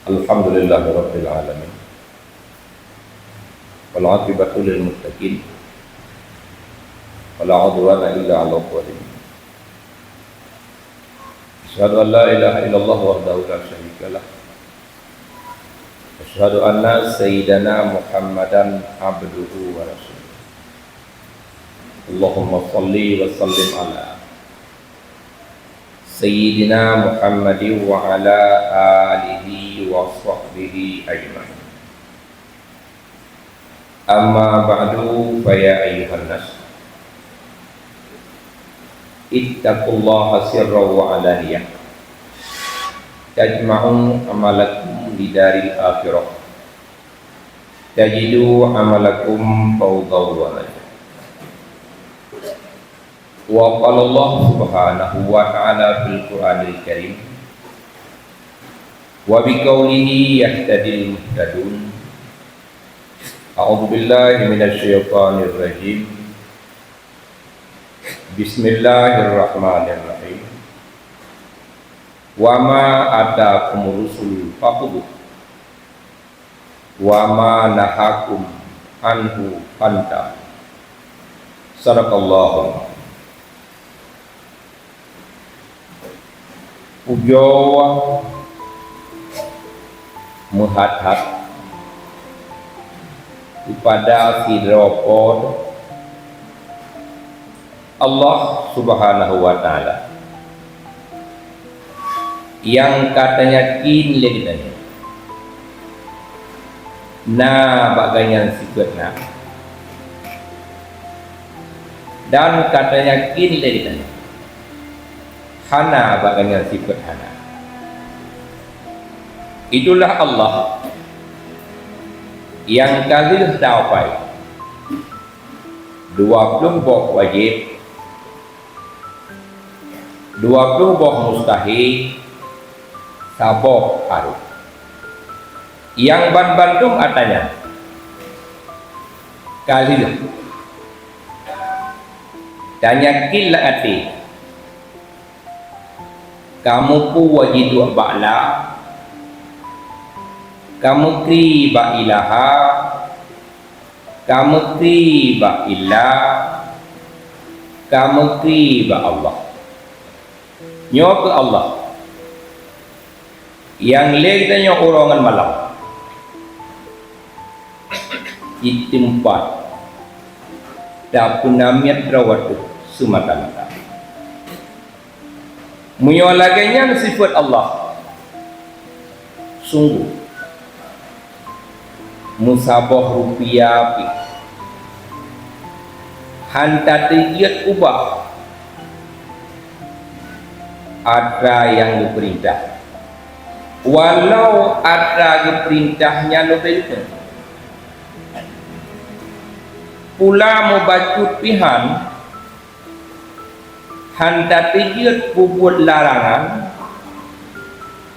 Alhamdulillahirabbil alamin. Wal 'aqibatu lil muttaqin. Wala 'udwana illa 'alal zalimin. Asyhadu an la ilaha illallah wahdahu la syarika lah. Asyhadu anna sayyidana Muhammadan abduhu wa rasuluh. Allahumma shalli wa sallim ala Sayyidina Muhammadin wa ala alihi wa sahbihi ajma'in. Amma ba'du fa ya ayyuhan nas ittaqullaha sirran wa alaniyah tajma'u amalakum di daril akhirah tajidu amalakum fawdaw wa najah. Wa qala Allah subhanahu wa ta'ala fil Qur'anil Karim wa bi qawlihi yahtadil muhtadun. A'udzu billahi minasy syaithanir rajim. Bismillahirrahmanirrahim. Wa ma ataakumur rusul faqud wa ma nahakum anhu fanta. Sadaqallahu. Ujawa muhadhat kepada hidropod Allah subhanahu wa ta'ala yang katanya kin legitanya na baganyan sikutna dan katanya kin legitanya hana baganyan sifat hana. Itulah Allah yang kali dapai 20 bok wajib, 20 bok mustahil, sabok harus. Yang ban-bandung atanya kali tanya kila ati kamu ku wajidu ba'la, kamu kri ba ilaha, kamu kri ba ilah, kamu kri ba Allah. Nyo ke Allah yang legitanya orangan malam itimpat dapunamiat rawatu sumata-mata. Munyolaganya sifat Allah sungguh musabah rupiah hantar tigiat ubah ada yang diperintah walau ada diperintahnya lebih pula membacut pihan hantar tigiat bubur larangan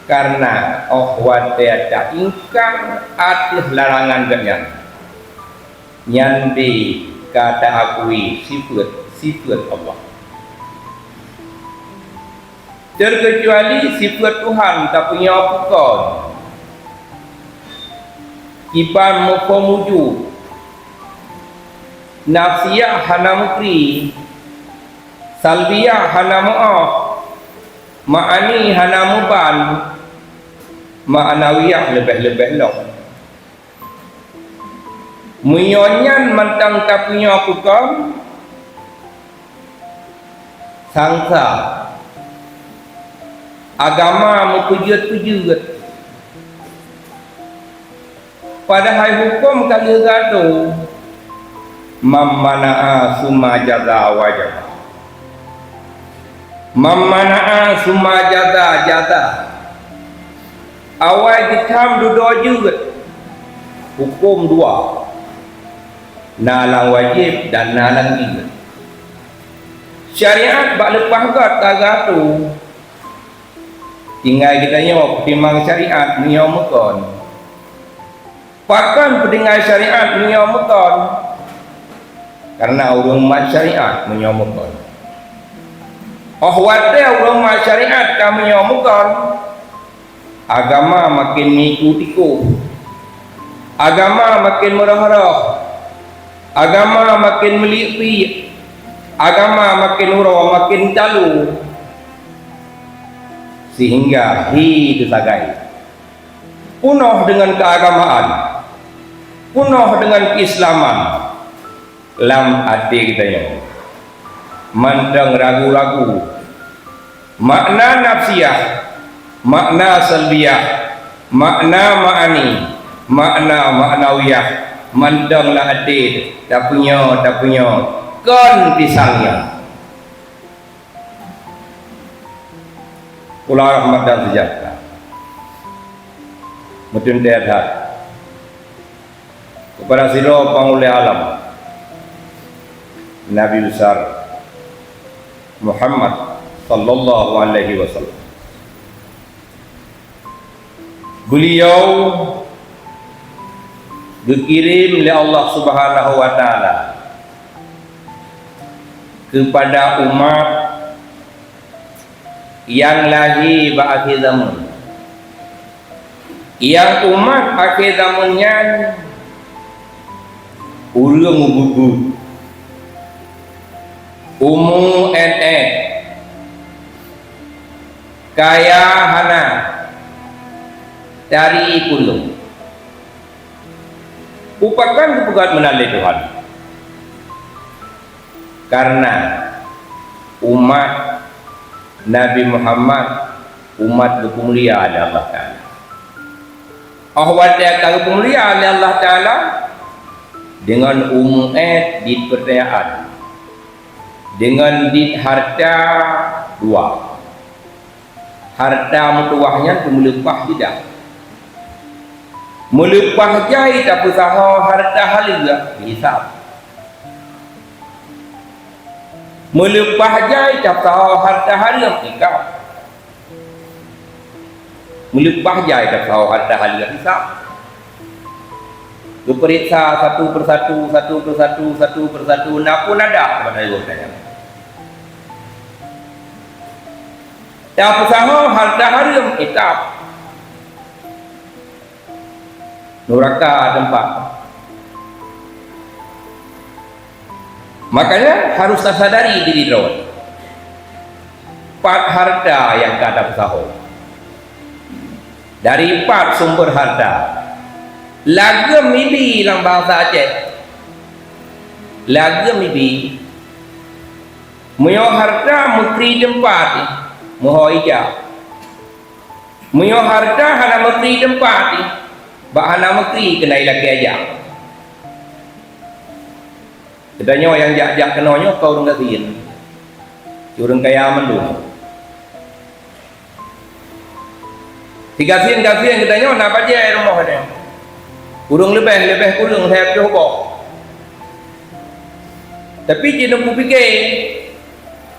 karena ohwat tiada ingkang atih larangan ganyan nyandi kata akui sifat Allah terkecuali sifat Tuhan tak punya apakah kipan mukamuju nafsiyah hana mukri salbiyah hana mu'af ma'ani hana muban ma'anawiyah lebih-lebih lok munyonyan mentang tak punya hukum sangsa agama mukujut-kujut padahal hukum kali gado mammana'a summa jaza wajah mammana'a summa jaza awal ditam duduk juga hukum dua nalang wajib dan nalang juga syariat bak lepas kat tagatu tinggal kita nyawa pertimbang syariat niyaw mekon pakan pendengar syariat niyaw mekon karena urung mat syariat niyaw mekon ahwate urung mat syariat kami niyaw mekon agama makin mengikuti, agama makin merah-merah, agama makin meliuk-liuk, agama makin hurau, makin talu, sehingga hidup sagai penuh dengan keagamaan, penuh dengan keislaman. Lam hati kita ini mandang ragu-ragu makna nafsiyah, makna salbiyah, makna ma'ani, makna ma'nawiyah, mandanglah hati tak punya kan pisangnya. Ulah rahmat dan sejahtera mungkin terhad kepada siro pangulih alam Nabi besar Muhammad sallallahu alaihi wasallam. Beliau dikirim oleh Allah Subhanahu wa taala kepada umat yang lahir akhir zaman, yang umat akhir zamannya ulung gugut umum kaya hana dari kulung upakan kepegat menalai Tuhan, karena umat Nabi Muhammad umat berpemulia oleh Allah Ta'ala. Ahwat yang berpemulia oleh Allah Ta'ala dengan di pertanyaan, dengan di harta dua, harta mutuahnya itu melepah tidak, melepah jahit tak usaha harta haliga hisab, melepah jahit tak usaha harta haliga ikap, melepah jahit tak usaha harta haliga hisab. Diperiksa satu persatu, nak pun ada kepada ibu saya. Tak usaha harta haram kitab neraka tempat. Makanya harus sadari diri diri. 4 harta yang kata usaha. Dari 4 sumber harta. Lagam ibi dalam bahasa Aceh. Lagam ibi muyo harta menteri tempat muho ija. Muyo harta hana menteri tempat bahana menteri kena laki aja. Kedanya yang jak-jak kenanya kau orang kasihin. Orang kaya mendung. Kasihin kedanya nak aja rumah dia. Kurang lebih kurang saya cukup. Tapi dia nak fikir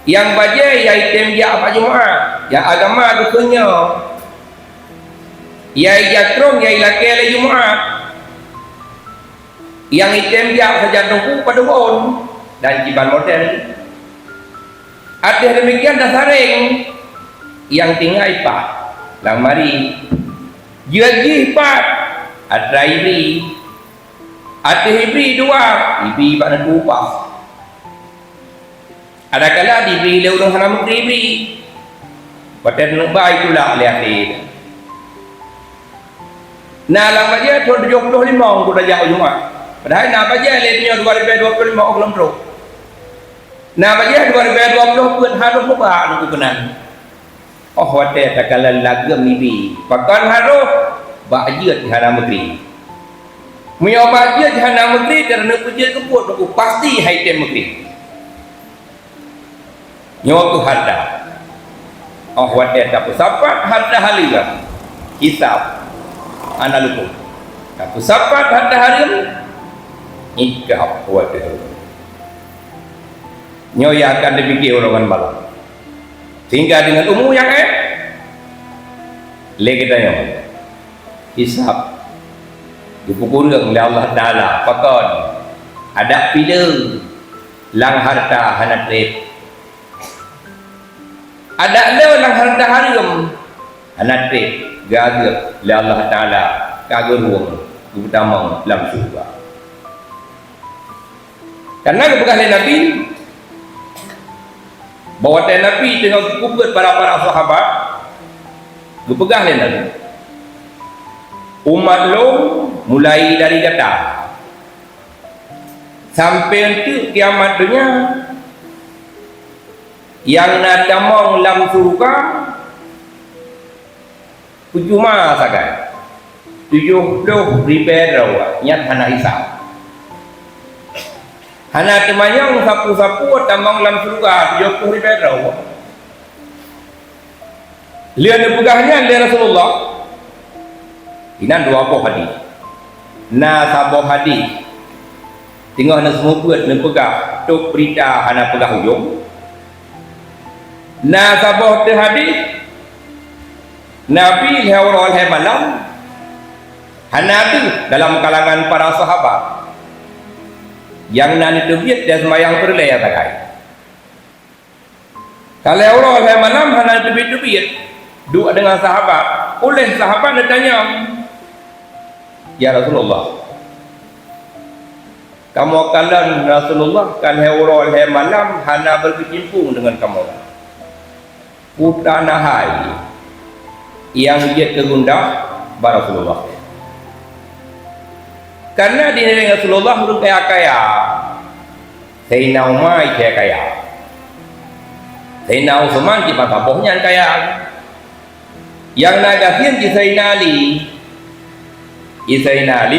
yang baca yang item dia apa Jumaat, yang agama dukunnya, yang jatrong yang laki Jumaat, yang item dia saja tunggu pada bon dan ciban model. Ada demikian dah saring yang tinggal ipat, lang mari, jadi ipat. Ada ibri, ada ibri 2, ibri pada 2. Ada kala ibri le urang hana menteri ibri. Pada nombor itulah lihat dia. Nah, lang baca 75 aku dah jauh Jumaat. Padahal nak baca le punya 2025 belum teruk. Nah, baca 2020 pun harus buka aku kenan. Oh, wate tak kala lagam ibri. Pakan harus bajia di hana negeri. Muyo bajia di hana negeri kerana kerja kebut aku pasti haitem negeri. Nyawa tu harta. Oh wate tak sapat harta haliga. Hisab ana lupa. Tak sapat harta haliga. Ikap wate. Nyawa akan dipikir orang malam. Sehingga dengan umur yang lagi tanya hisab dipukul oleh Allah Ta'ala pakon ada pila lang harta hana trip ada le lang harta haram anatre gaga la Allah Taala gaga ruang utama dalam surga. Karena kebegalan Nabi bahawa Nabi dengan kubur para sahabat kebegalan Nabi umat lo mulai dari data sampai untuk kiamat dunia yang nak damang dalam surga 70 sahaja 70 ribu rawa nyat hana hisab hana temayang sapu-sapu damang dalam surga 70 ribu rawa lian pegahnya lian Rasulullah ini dua buah hadis na sabah hadis tengok nak semua buat nak pegah tok berita hana pegah hujung na sabah hadis Nabi lewat malam hana tu dalam kalangan para sahabat yang nani tebiat dan semayang perlaya takai kalau lewat malam hana tebiat duduk dengan sahabat oleh sahabat dia tanya ya Rasulullah kamu kalian Rasulullah kalau lewat malam hana berkecimpung dengan kamu utana hai yang dia kegundah Rasulullah karena di negeri Rasulullah belum kaya Sayyidina Umar kaya Sayyidina Utsman di matabohnya kaya yang nagasian di Sayyidina Ali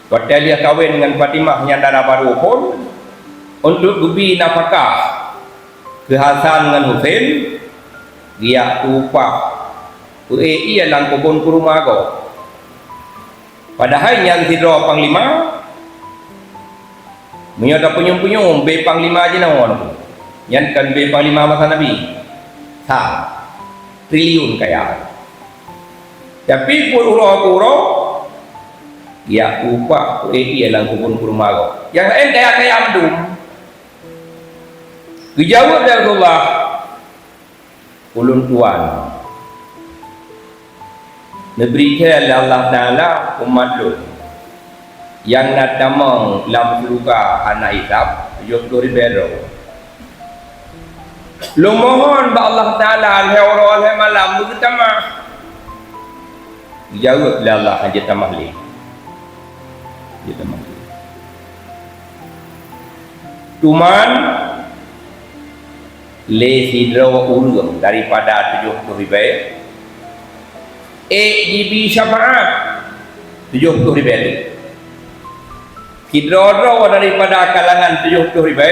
waktu dia kawin dengan Fatimah yang darah baru pun untuk gubi nafkah ke Hasan dengan Husain dia upah ia lang kubun kuruma ko padahal yang tidro panglima menyada punyung-punyung be panglima aja nawon yang kan be panglima masa Nabi triliun kaya tapi pun uro-uro ya upah ia lang kubun kuruma ko yang lain kaya mendum dijawab dari Allah ulun tuan Neberikan Allah Ta'ala umat lu yang nak damang dalam surga anak hisab 70 ribu lu mohon ba Allah Ta'ala al-hawra malam begitu mah jawab la Allah hajat tamahli cuman le sidra urung daripada 70 ribu GB syafaat 70 ribu hidro daripada kalangan 70 ribu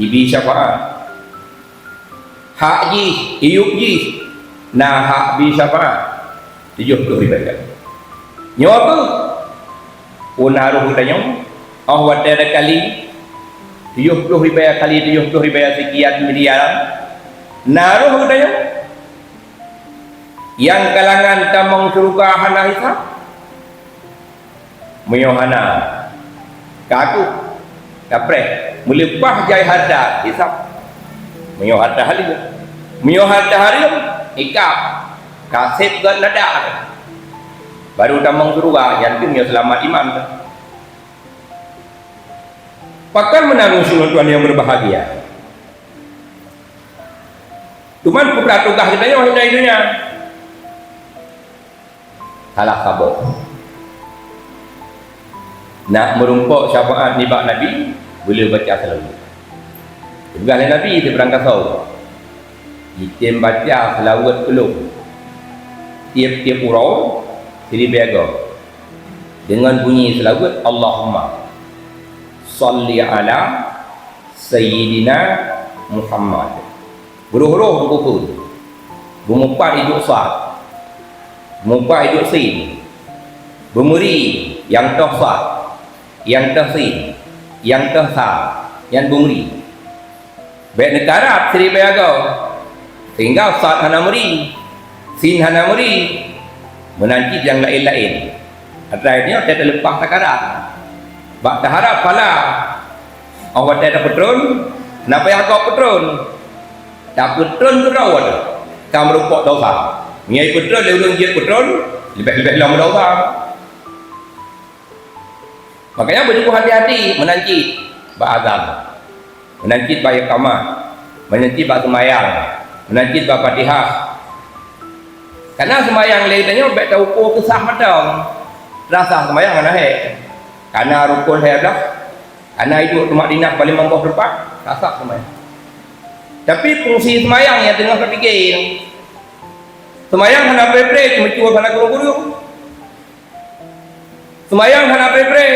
GB syafaat hak ji iup ji nah hak bi syafaat 70 ribu nyawa tu pun haruh tanya awak ada kali 70 ribu kali 70 ribu sekian miliar naruh tanya yang kalangan tamang surga hana hisab meyohana kaku kapre melepah jai harta hisab meyohata hari ikap kasep gan nada baru tamang surga yang tu selamat iman pakar menanggung tuan yang berbahagia cuman pupratugah kita yang ada dunia salah kabar nak merumpuk syafaat nibak Nabi boleh baca selalu juga Nabi itu berangkat tahu kita baca selawat peluk tiap-tiap urau jadi bega dengan bunyi selawat Allahumma salli ala Sayyidina Muhammad huruf-huruf buku bumupah hidup sah mupah hidup sin bumuri yang tohsah yang tohsin yang tohsah yang bumuri baik negara Sri Bayago sehingga sah hana muri sin hana muri menanti yang lain-lain artinya dia terlepas takarat bak taharap pala awak ada petron kenapa yang kau petron tak petron tu rawat Kamu rupok dosa. Ngai betul, lewat dia betul, lebih lama dosa. Makanya berjuang hati-hati menanti ba'azam, menanti bayar kamar, menanti bak semayang, menanti bak Fatihah. Karena semayang lainnya baik tahu ko kesah matang. Rasa semayang mana he? Karena rukun he dah. Karena itu rumah dinah paling mampu tempat, rasa semayang. Tapi fungsi semayang yang tengah terfikir. Semayang hana pre-pre cuma cua hana guru-guru. Semayang hana pre-pre,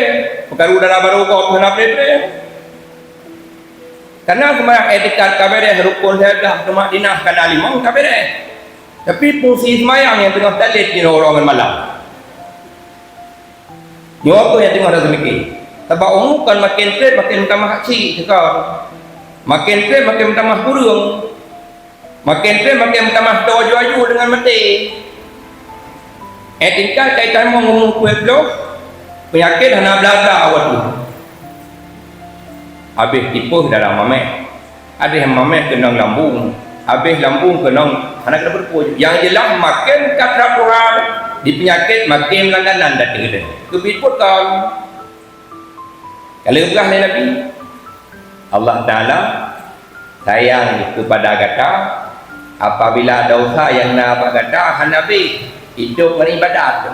perkara udara baru kau hana pre-pre. Karena semayang etikat kabere rukun he dah rumah dinah kana limang kabere. Tapi fungsi semayang yang tengah talit di orang malam. Nyawa yang tengah ada semikir. Sebab umum kan makin trade makin tambah haji cakap. Makin trade makin tambah burung. Makin trade makin tambah doa-doa dengan mati. Tinggal kaitan mengumum kue blok. Penyakit hana belada awal tu. Habis tipu dalam mameh. Ada yang mameh kena lambung. Habis lambung kena anak kena berpuj. Yang jelas makin kata Quran di penyakit makin langganan dan tidak. Kebit pun kan. Kalau berah Nabi Allah Ta'ala sayang kepada kata apabila dosa yang nak kata Nabi hidup beribadat.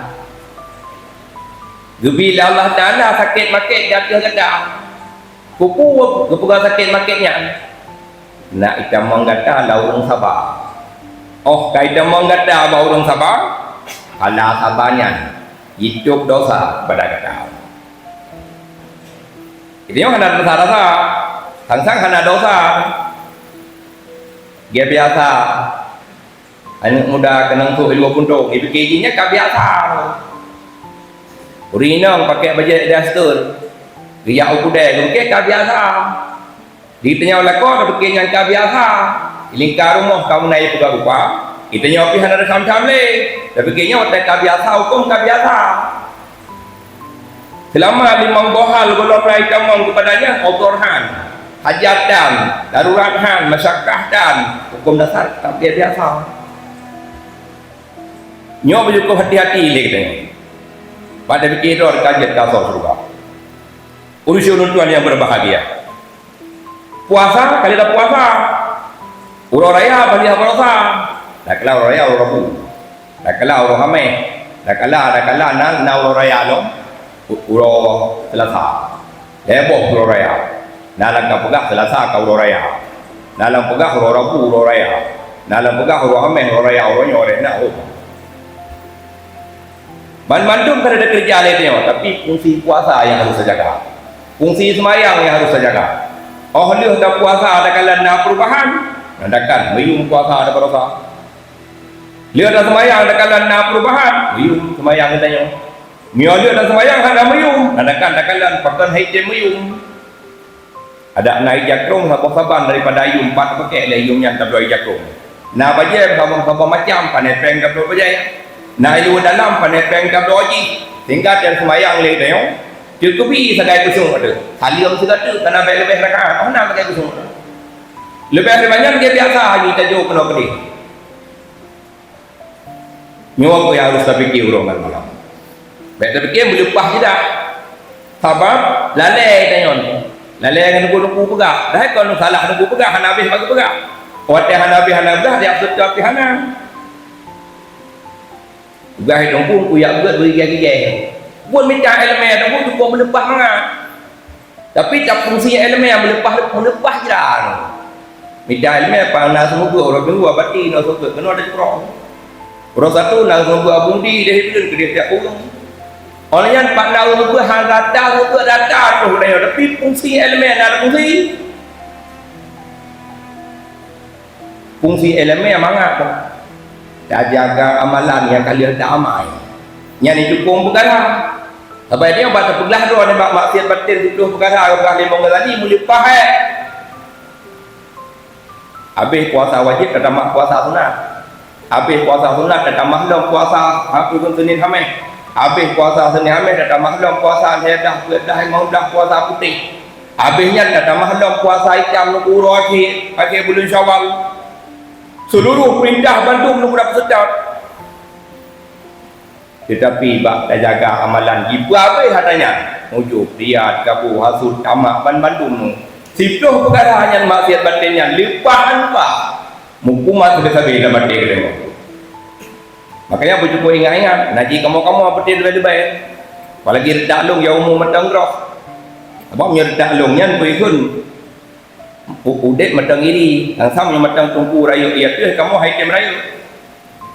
Bila Allah Ta'ala sakit makin dia kata kuku kepegang sakit makinnya nak kita mengata laurung sabar. Oh kita mengata laurung sabar ala sabarnya hidup dosa pada kata. Ini yang kena dosa-dosa, sang-sang kena dosa. Dia biasa, anak muda kena untuk ilmu puntung, ibu kejinya kah biasa. Urinang pakai baju daster, riak ukudai, mungkin kah biasa. Ditanya oleh kau, tapi kenyang kah biasa. Lingkar rumah kamu naik juga rupa, kita nyopi hana ada sam-sam le, tapi kenyang otak kah biasa, hukum kah biasa. Selama limang bohal golong rai kamon kepadanya Al-Quran, hajatan, daruratan, masyarakat hukum dasar tak biasa. Nyo berjuku hati-hati le katanya. Pada fikir kajian kasar surga. Urusan tuan yang berbahagia. Puasa kali dah puasa. Urang raya bagi puasa. Dah kala urang raya urang Rabu. Dah kala urang Hameh. Dah kala na urang raya lo. Uro Selasa, leboh uro raya. Nalang kapugah Selasa ka uro raya. Nalang pugah uro Rabu uro raya. Nalang pugah uro Hameh uro raya uro nyore nak oh. Bandung kan ada kerja lainnya, tapi fungsi puasa yang harus dijaga. Fungsi semayang yang harus dijaga. Oh lihat dah puasa ada kala nak perubahan, nandakan mayum puasa ada berosa. Lihat dah semayang ada kala nak perubahan, mayum semayang katanya. Miolio dan semayang ada mayung, adakan pakan haitem mayung. Ada naik jakrong apa saban daripada ayum 4 pakai ayumnya tak boleh jakrong. Nah baje sama macam panen peng tak boleh baje. Nah ilu dalam panen peng tak boleh. Tinggal dan semayang le tayong. Cukupi sagai kusung ada. Salium segala kena lebih rakaat. Oh nak pakai kusung. Lebih banyak dia biasa ni tajuk kena pedih. Nyawa ko harus terfikir urang malam. Baik terfikir melepah je dah. Sebab lalai tanyon. Lalai dengan nunggu pegak. Dah kalau salah nunggu pegak, hana habis bagi pegak. Kuatnya hana habis hana belah dia absurd ke hana. Pegak nunggu kuyak berat beri gaya-gaya. Buat minta elemen nunggu cukup melepah mangga. Tapi tak fungsinya elemen yang melepah je dah. Minta elemen apa nak semua orang kedua batin nak semua kena ada kurang. Orang satu nak semua abung di dia hidup ke dia tak kurang. Orang yang pak nak semua hang datang tu dia tapi fungsi elemen ada fungsi. Fungsi elemen yang mangga tu. Dah jaga amalan yang kalian tak amal. Yang ni cukup perkara. Sebab dia baca pegelah tu ada maksiat batin 10 perkara orang limong tadi mula faham. Habis puasa wajib tak tambah puasa sunat. Habis puasa sunat tak tambah dalam puasa Rabu Senin Khamis. Habis puasa Senin Khamis tak tambah dalam puasa dah mau dah puasa putih. Habisnya tak tambah dalam puasa hitam nunggu rohi pakai bulan Syawal. Seluruh perintah bantu belum dapat sedap. Tetapi bak dah jaga amalan ibu apa hatanya? Ujub, riad, kabur, hasud, tamak, bandum nu. Sipluh perkara yang maksiat batinnya lepahan pak. Mukumat sebesar-besar dalam batin dia. Makanya bercukup ingat-ingat, naji kamu-kamu apa dia lebih baik. Apalagi redak long yang umum matang roh. Sebab punya redak long yang berikut udet matang iri, yang sama yang matang tungku rayu ia tu kamu haitem rayu.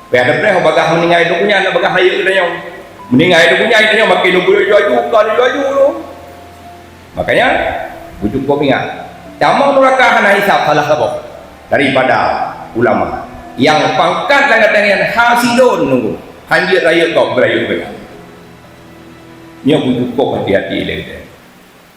Pada pernah bagah meninggal itu punya, nak bagah rayu kita yang meninggal itu punya itu yang makin dulu jual. Makanya bercukup ingat. Tamang neraka hana hisab salah sabok daripada ulama yang pangkat dan katanya hasilun nunggu hanjir rayu kau berayu benar. Ini bercukup hati-hati lagi.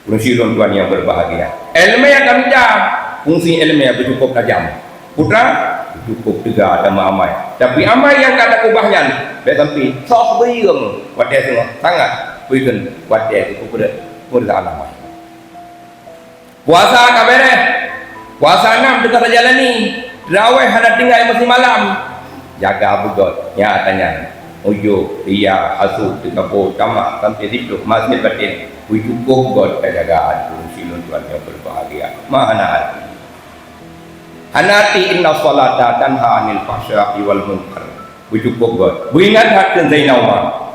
Pensilun Tuhan yang berbahagia. Ilmu yang kami jam, fungsi ilmu yang bercukup tajam. Putra cukup juga ada amai. Tapi amai yang kata kubahnya, bersampai sok beriung, wadah semua sangat beriung wadah itu kuda alamai. Puasa kabere, puasa 6 dekat jalani, terawih hendak tinggal masih malam, jaga begot, nyatanya. Ujuk, ria, hasud, tekapur, tamak, sampai situ masih batin. Cukup God kejagaan silun Tuhan yang berbahagia. Mana hati? Anati inna salata tanha anil fahsya'i wal munkar. Cukup God. Beringat hati Zainawah.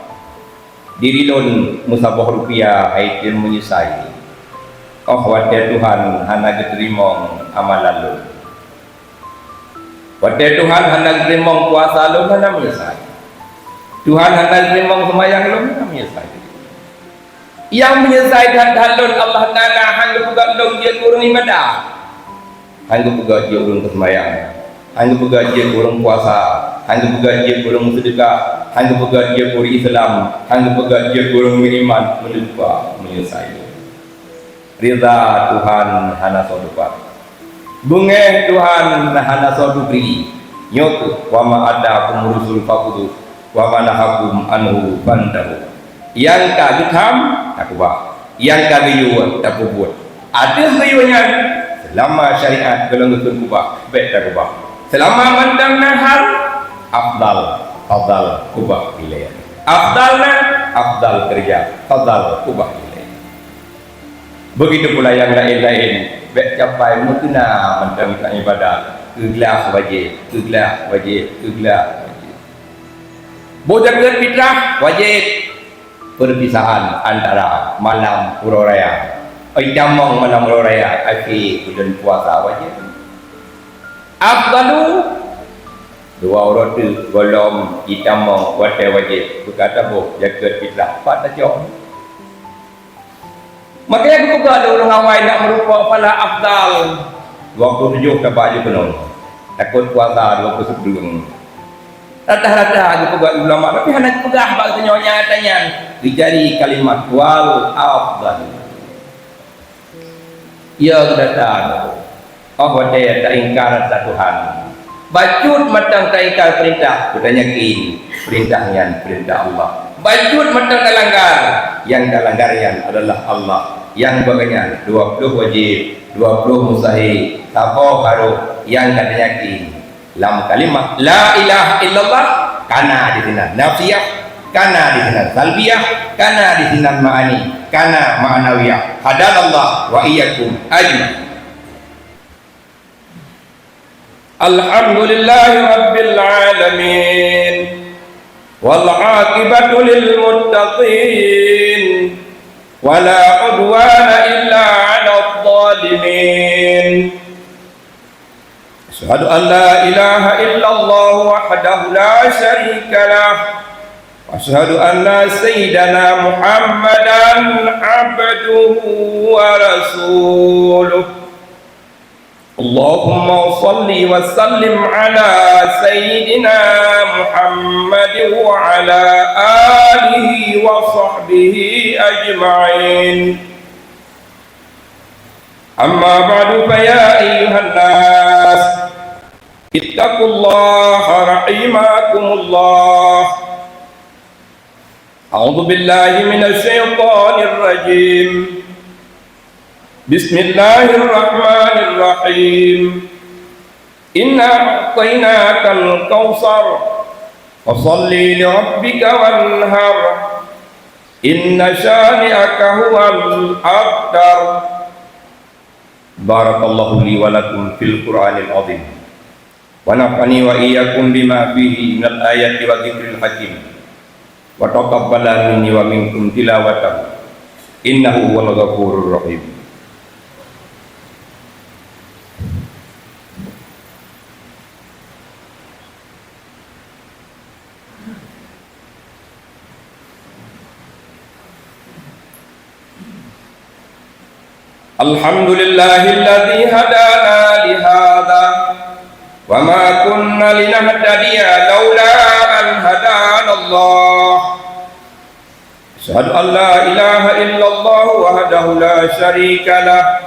Diri lon musabah rupiah haitin menyesai. Oh wadah Tuhan hana keterimong amalan lo. Wadah Tuhan hana keterimong puasa lo hana menyesai. Tuhan hana keterimong semayang lo hana menyesai. Yang menyelesaikan halun Allah Ta'ala hangga pegat dong dia kurang ibadah, hangga pegat dia kurang kesembahyang, hangga pegat dia kurang puasa, hangga pegat dia kurang sedekah, hangga pegat dia kurang Islam, hangga pegat dia kurang beriman, melupa menyelesaikan. Rida Tuhan hana sodupat, bungeh Tuhan hana sodubri, nyok wama ada pemurusul fakudu, wama nahakum anhu bandahu. Yang kami tak buat, yang kami buat tak buat. Ada hayunya selama syariat kalau ngikut kubah, baik tak kubah. Selama mandang nahar, afdal kubah wilayah. Afdal kerja, afdal kubah wilayah. Begitu pula yang lain-lain, baik capai mukna mandang ibadah, kegelah wajib. Bojakan fitrah wajib. Perpisahan antara malam pura raya, jamong malam pura raya, akhir bulan puasa wajib. Afdalu dua orang tu golong jamong wadah wajib berkata boh jaga fitrah pada jauh. Makanya aku pegang orang awal nak merupa pala afdal 27 ke baju penuh. Takut puasa 27. Rata-rata aku pegang ulama, tapi hanya pegang bak senyonya tanya dijari kalimat wal afdal. Ya kedatangan. Oh wadai tak ingkar tak Tuhan. Bacut matang tak ingkar perintah, kudanya kin perintahnya perintah Allah. Bacut matang tak langgar, yang tak langgarnya adalah Allah. Yang bagainya 20 wajib, 20 mustahil, tapo baru yang katanya kin. Lam kalimah la ilaha illallah kana di sini nafsiyah, kana di sini salbiyah, kana di sini ma'ani, kana ma'nawiyah. Hadallah wa iyyakum ajma'in. Alhamdulillahi rabbil alamin wal 'aqibatu lil muttaqin wala udwana illa 'alal zalimin. Asyhadu an la ilaha illallah wahdahu la syarika lah wa asyhadu anna sayyidana Muhammadan abduhu wa rasuluh. Allahumma salli wa sallim ala sayyidina Muhammad wa ala alihi wa sahbihi ajma'in. Amma ba'du fa ya ayyuhan nas ittaqullaha rahimakumullah. A'udzu billahi minasy syaithanir rajim. Bismillahirrahmanirrahim. Inna a'tainakal kautsar fasholli li rabbika wanhar inna syani'aka huwal abtar. Barakallahu li wa lakum fil Qur'anil azim wa nafa'ani wa iyyakum bima fihi minal ayati wa dzikril hakim wa taqabbala minni wa minkum tilawatahu innahu huwal ghafurur rahim. Alhamdulillahilladzi hadana li hadza wa ma kunna linahtadiya laula an hadana Allah. Asyhadu an la ilaha illallah wahdahu la syarika lah.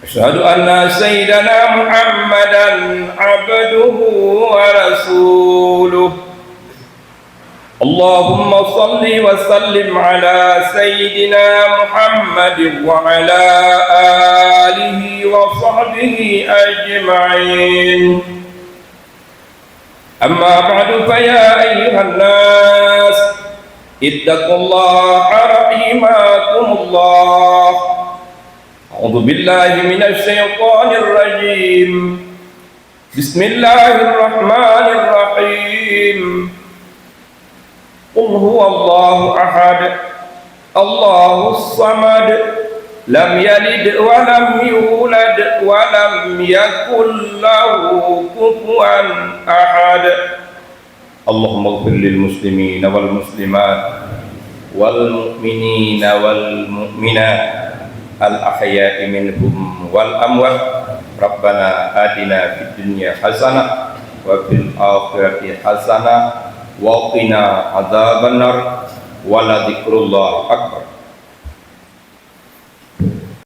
Asyhadu anna sayyidana Muhammadan abduhu wa rasuluh. Allahumma salli wa sallim ala sayyidina Muhammad wa ala alihi wa sahbihi ajma'in. Amma ba'du fa ya ayyuhan nas ittaqullaha rahimakumullah. A'udzu billahi minasy syaithanir rajim. Bismillahirrahmanirrahim. Qul huwallahu ahad, Allahus samad, lam yalid wa lam yulad wa lam yakul lahu kufuwan ahad. Allahumma ighfir lil muslimina wal muslimat wal mu'minina wal mu'minat al ahya'i minhum wal amwat. Rabbana atina fid dunya hasanah wa fil akhirati hasanah wa qina adzabannar wa la dzikrullah akbar.